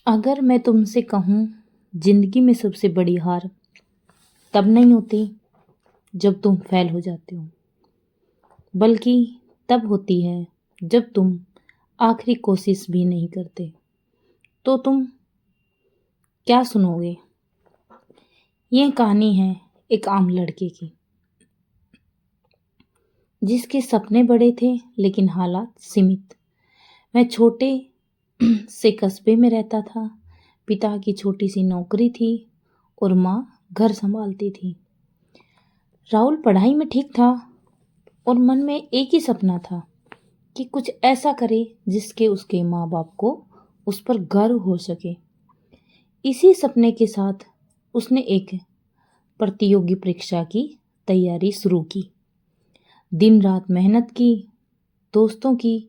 अगर मैं तुमसे कहूँ जिंदगी में सबसे बड़ी हार तब नहीं होती जब तुम फेल हो जाते हो, बल्कि तब होती है जब तुम आखिरी कोशिश भी नहीं करते। तो तुम क्या सुनोगे? यह कहानी है एक आम लड़के की, जिसके सपने बड़े थे लेकिन हालात सीमित। वह छोटे से कस्बे में रहता था। पिता की छोटी सी नौकरी थी और माँ घर संभालती थी। राहुल पढ़ाई में ठीक था और मन में एक ही सपना था कि कुछ ऐसा करे जिसके उसके माँ बाप को उस पर गर्व हो सके। इसी सपने के साथ उसने एक प्रतियोगी परीक्षा की तैयारी शुरू की। दिन रात मेहनत की, दोस्तों की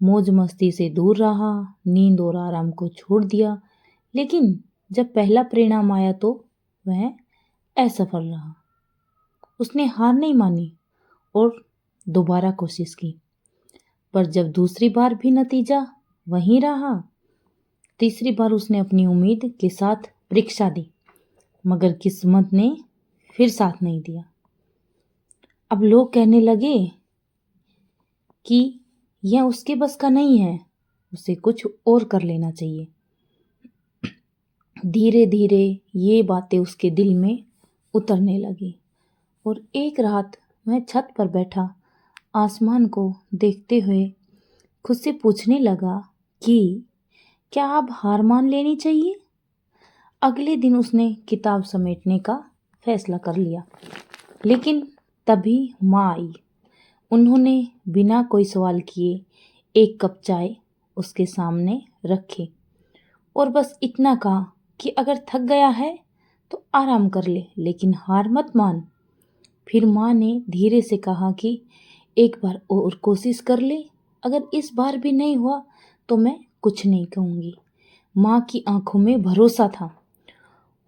मौज मस्ती से दूर रहा, नींद और आराम को छोड़ दिया। लेकिन जब पहला परिणाम आया तो वह असफल रहा। उसने हार नहीं मानी और दोबारा कोशिश की, पर जब दूसरी बार भी नतीजा वहीं रहा, तीसरी बार उसने अपनी उम्मीद के साथ परीक्षा दी, मगर किस्मत ने फिर साथ नहीं दिया। अब लोग कहने लगे कि यह उसके बस का नहीं है, उसे कुछ और कर लेना चाहिए। धीरे धीरे ये बातें उसके दिल में उतरने लगी और एक रात वह छत पर बैठा आसमान को देखते हुए खुद से पूछने लगा कि क्या अब हार मान लेनी चाहिए। अगले दिन उसने किताब समेटने का फैसला कर लिया, लेकिन तभी माँ आई। उन्होंने बिना कोई सवाल किए एक कप चाय उसके सामने रखे और बस इतना कहा कि अगर थक गया है तो आराम कर ले, लेकिन हार मत मान। फिर माँ ने धीरे से कहा कि एक बार और कोशिश कर ले, अगर इस बार भी नहीं हुआ तो मैं कुछ नहीं कहूँगी। माँ की आंखों में भरोसा था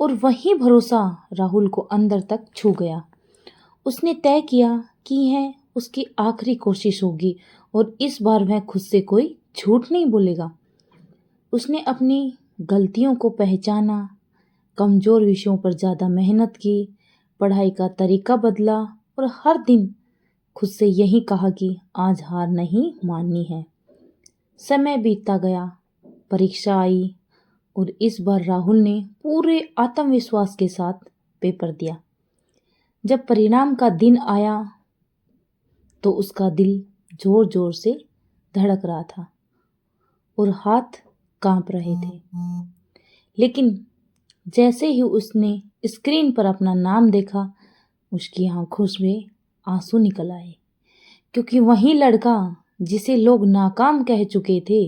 और वही भरोसा राहुल को अंदर तक छू गया। उसने तय किया कि यह उसकी आखिरी कोशिश होगी और इस बार वह खुद से कोई झूठ नहीं बोलेगा। उसने अपनी गलतियों को पहचाना, कमज़ोर विषयों पर ज़्यादा मेहनत की, पढ़ाई का तरीका बदला और हर दिन खुद से यही कहा कि आज हार नहीं माननी है। समय बीतता गया, परीक्षा आई और इस बार राहुल ने पूरे आत्मविश्वास के साथ पेपर दिया। जब परिणाम का दिन आया तो उसका दिल जोर जोर से धड़क रहा था और हाथ कांप रहे थे। लेकिन जैसे ही उसने स्क्रीन पर अपना नाम देखा, उसकी आंखों से आंसू निकल आए, क्योंकि वही लड़का जिसे लोग नाकाम कह चुके थे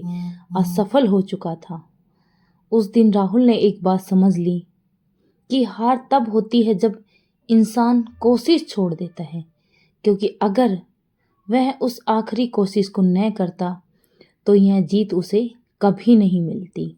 असफल हो चुका था। उस दिन राहुल ने एक बात समझ ली कि हार तब होती है जब इंसान कोशिश छोड़ देता है, क्योंकि अगर वह उस आखिरी कोशिश को न करता तो यह जीत उसे कभी नहीं मिलती।